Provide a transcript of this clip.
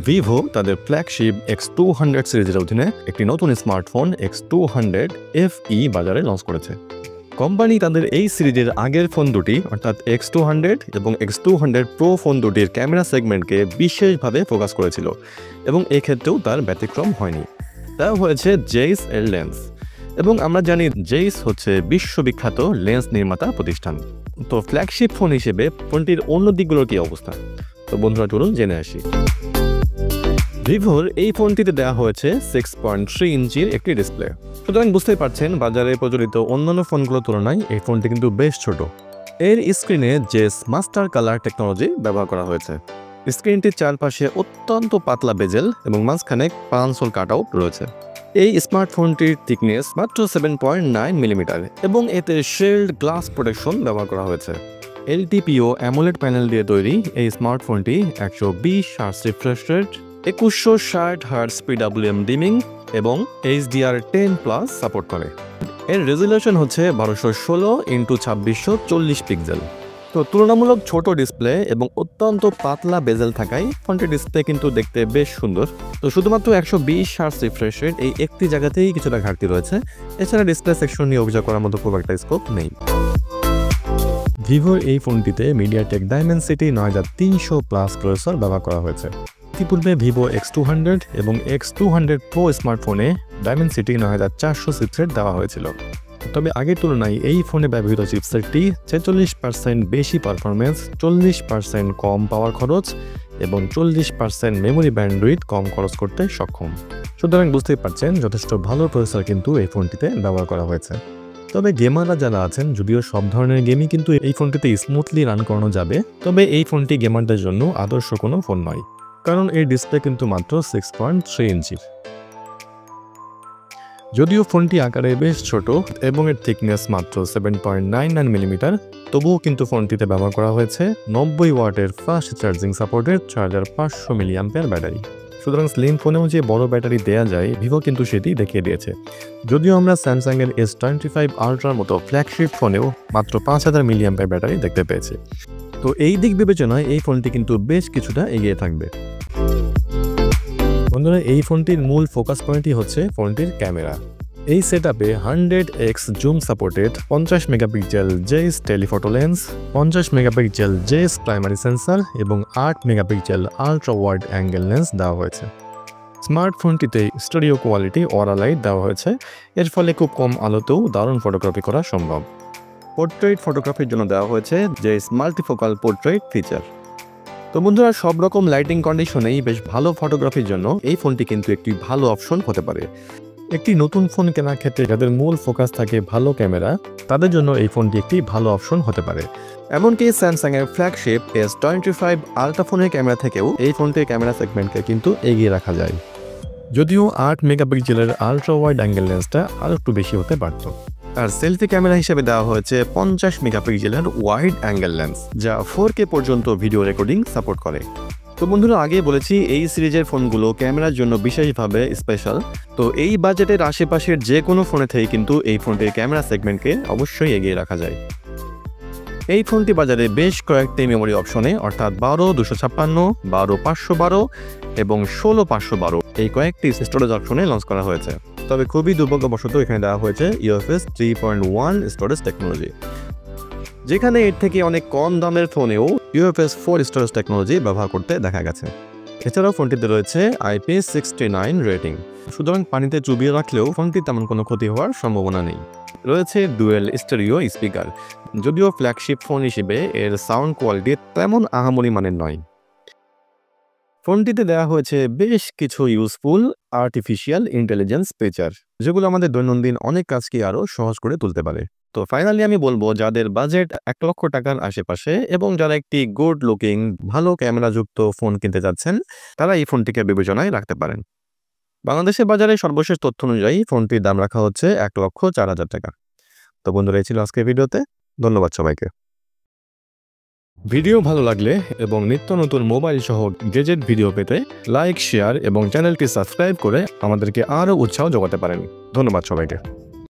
Vivo তাদের flagship X200 সিরিজের অধীনে একটি নতুন স্মার্টফোন X200 FE বাজারে লঞ্চ করেছে। কোম্পানি তাদের এই সিরিজের আগের ফোন দুটি অর্থাৎ X200 এবং X200 Pro ফোন দুটির ক্যামেরা সেগমেন্টকে বিশেষভাবে ফোকাস করেছিল এবং এক্ষেত্রেও তার ব্যতিক্রম হয়নি। তা হয়েছে জেইস এর লেন্স, এবং আমরা জানি জেইস হচ্ছে বিশ্ববিখ্যাত লেন্স নির্মাতা প্রতিষ্ঠান। তো ফ্ল্যাগশিপ ফোন হিসেবে ফোনটির অন্য দিকগুলোর কি অবস্থা, তো বন্ধুরা চলুন জেনে আসি। ভিভোর এই ফোনটিতে দেওয়া হয়েছে 6.3 ইঞ্চির একটি ডিসপ্লে। সুতরাং বুঝতেই পারছেন বাজারে প্রচলিত অন্যান্য ফোনগুলোর তুলনায় এই ফোনটি কিন্তু বেশ ছোট। এর স্ক্রিনে জেস মাস্টার কালার টেকনোলজি ব্যবহার করা হয়েছে। স্ক্রিনটির চারপাশে অত্যন্ত পাতলা বেজেল এবং মাঝখানে পাঁচ হোল কাটআউট রয়েছে। এই স্মার্টফোনটির থিকনেস মাত্র 7.9 মিলিমিটার এবং এতে শিল্ড গ্লাস প্রোটেকশন ব্যবহার করা হয়েছে। LTPO অ্যামোলেড প্যানেল দিয়ে তৈরি এই স্মার্টফোনটি 120 hertz refresh rate, 2160 hertz PWM dimming এবং HDR10+ সাপোর্ট করে। এর রেজুলেশন হচ্ছে 1216x2640 পিক্সেল। তো তুলনামূলক ছোট ডিসপ্লে এবং অত্যন্ত পাতলা বেজেল থাকায় ফোনটির ডিসপ্লে কিন্তু দেখতে বেশ সুন্দর। তো শুধুমাত্র 120 হার্টজ রিফ্রেশ রেট এই একটি জায়গাতেই কিছুটা ঘাটতি রয়েছে, এছাড়া ডিসপ্লে সেকশন নিয়ে অভিযোগ করার মতো খুব একটা স্কোপ নেই। ভিভোর এই ফোনটিতে মিডিয়াটেক ডাইমেনসিটি 9300+ প্রসেসর ব্যবহার করা হয়েছে। ইতিপূর্বে ভিভো X200 এবং X200 Pro স্মার্টফোনে ডাইমেনসিটি 9400 চিপসেট দেওয়া হয়েছিল। তবে আগের তুলনায় এই ফোনে ব্যবহৃত চিপসেটটি 46% বেশি পারফরমেন্স, 40% কম পাওয়ার খরচ এবং 40% মেমোরি ব্যান্ডউইথ কম খরচ করতে সক্ষম। সুতরাং বুঝতেই পারছেন যথেষ্ট ভালো প্রসেসর কিন্তু এই ফোনটিতে ব্যবহার করা হয়েছে। তবে গেমাররা যারা আছেন, যদিও সব ধরনের গেমই কিন্তু এই ফোনটিতে স্মুথলি রান করানো যাবে, তবে এই ফোনটি গেমারদের জন্য আদর্শ কোনো ফোন নয়, কারণ এর ডিসপ্লে কিন্তু মাত্র 6.3 ইঞ্চির। যদিও ফোনটি আকারে বেশ ছোট এবং এর থিকনেস মাত্র 7.99 মিলিমিটার, তবুও কিন্তু ফোনটিতে ব্যবহার করা হয়েছে 90 ওয়াটের ফাস্ট চার্জিং সাপোর্টের চার্জার 500 মিলিঅ্যাম্পিয়ার ব্যাটারি। সুতরাং স্লিম ফোনেও যে বড় ব্যাটারি দেওয়া যায়, ভিভো কিন্তু সেটি দেখিয়ে দিয়েছে। যদিও আমরা স্যামসাংয়ের S25 আলট্রার মতো ফ্ল্যাগশিপ ফোনেও মাত্র 5000 মিলিঅ্যাম্পিয়ার ব্যাটারি দেখতে পেয়েছি। তো এই দিক বিবেচনায় এই ফোনটি কিন্তু বেশ কিছুটা এগিয়ে থাকবে। বন্ধুরা, এই ফোনটির মূল ফোকাস পয়েন্টই হচ্ছে ফোনটির ক্যামেরা। এই সেটআপে 100x zoom supported 50 megapixel Zeiss telephoto lens, 50 megapixel Zeiss primary sensor এবং 8 megapixel ultra wide angle lens দেওয়া হয়েছে। স্মার্টফোনটিতে স্টুডিও কোয়ালিটি অরা লাইট দেওয়া হয়েছে, এর ফলে খুব কম আলোতেও দারুণ ফটোগ্রাফি করা সম্ভব। পোর্ট্রেট ফটোগ্রাফির জন্য দেওয়া হয়েছে জেইস মাল্টিফোকাল পোর্ট্রেট ফিচার। তো বন্ধুরা, সব রকম লাইটিং কন্ডিশনেই বেশ ভালো ফটোগ্রাফির জন্য এই ফোনটি কিন্তু একটি ভালো অপশন হতে পারে। একটি নতুন ফোন কেনার ক্ষেত্রে যাদের মূল ফোকাস থাকে ভালো ক্যামেরা, তাদের জন্য এই ফোনটি একটি ভালো অপশন হতে পারে। এমনকি স্যামসাংয়ের ফ্ল্যাগশিপ S25 আলট্রা ফোনের ক্যামেরা থেকেও এই ফোনটির ক্যামেরা সেগমেন্টকে কিন্তু এগিয়ে রাখা যায়। যদিও 8 মেগাপিক্সেলের আলট্রা ওয়াইড অ্যাঙ্গেল লেন্সটা আরও একটু বেশি হতে পারত। আর সেলফি ক্যামেরা হিসেবে দেওয়া হয়েছে 50 মেগাপিক্সেলের ওয়াইড অ্যাঙ্গেল লেন্স, যা 4K পর্যন্ত ভিডিও রেকর্ডিং সাপোর্ট করে। তো বন্ধুরা, আগে বলেছি এই সিরিজের ফোনগুলো ক্যামেরার জন্য বিশেষভাবে স্পেশাল। তো এই বাজেটের আশেপাশের যে কোনো ফোনে থেকে কিন্তু এই ফোনটির ক্যামেরা সেগমেন্টকে অবশ্যই এগিয়ে রাখা যায়। এই ফোনটি বাজারে বেশ কয়েকটি মেমোরি অপশনে অর্থাৎ 12 256, 12 512 এবং 16 512 এই কয়েকটি স্টোরেজ অপশনে লঞ্চ করা হয়েছে। তবে খুবই দুর্ভাগ্যবশত এখানে দেওয়া হয়েছে UFS 3.1 স্টোরেজ টেকনোলজি, যেখানে এর থেকে অনেক কম দামের ফোনেও UFS 4 স্টোরেজ টেকনোলজি ব্যবহার করতে দেখা গেছে। এছাড়াও ফোনটিতে রয়েছে IP69 রেটিং। সুতরাং পানিতে চুবিয়ে রাখলেও ফোনটি তেমন কোনো ক্ষতি হওয়ার সম্ভাবনা নেই। রয়েছে ডুয়েল স্টেরিও স্পিকার, যদিও ফ্ল্যাগশিপ ফোন হিসেবে এর সাউন্ড কোয়ালিটি তেমন আহামরি মানের নয়। ফোনটিতে দেওয়া হয়েছে বেশ কিছু ইউজফুল আর্টিফিশিয়াল ইন্টেলিজেন্স ফিচার, যেগুলো আমাদের দৈনন্দিন অনেক কাজকে আরও সহজ করে তুলতে পারে। তো ফাইনালি আমি বলবো, যাদের বাজেট 1 লক্ষ টাকার আশেপাশে এবং যারা একটি গুড লুকিং ভালো ক্যামেরাযুক্ত ফোন কিনতে যাচ্ছেন, তারা এই ফোনটিকে বিবেচনায় রাখতে পারেন। বাংলাদেশের বাজারে সর্বশেষ তথ্য অনুযায়ী ফোনটির দাম রাখা হচ্ছে 1,04,000 টাকা। তো বন্ধুরা, এই ছিল আজকের ভিডিওতে। ধন্যবাদ সবাইকে। ভিডিও ভালো লাগলে এবং নিত্য নতুন মোবাইল সহ গেজেট ভিডিও পেতে লাইক, শেয়ার এবং চ্যানেলটি সাবস্ক্রাইব করে আমাদেরকে আরও উৎসাহ যোগাতে পারেন। ধন্যবাদ সবাইকে।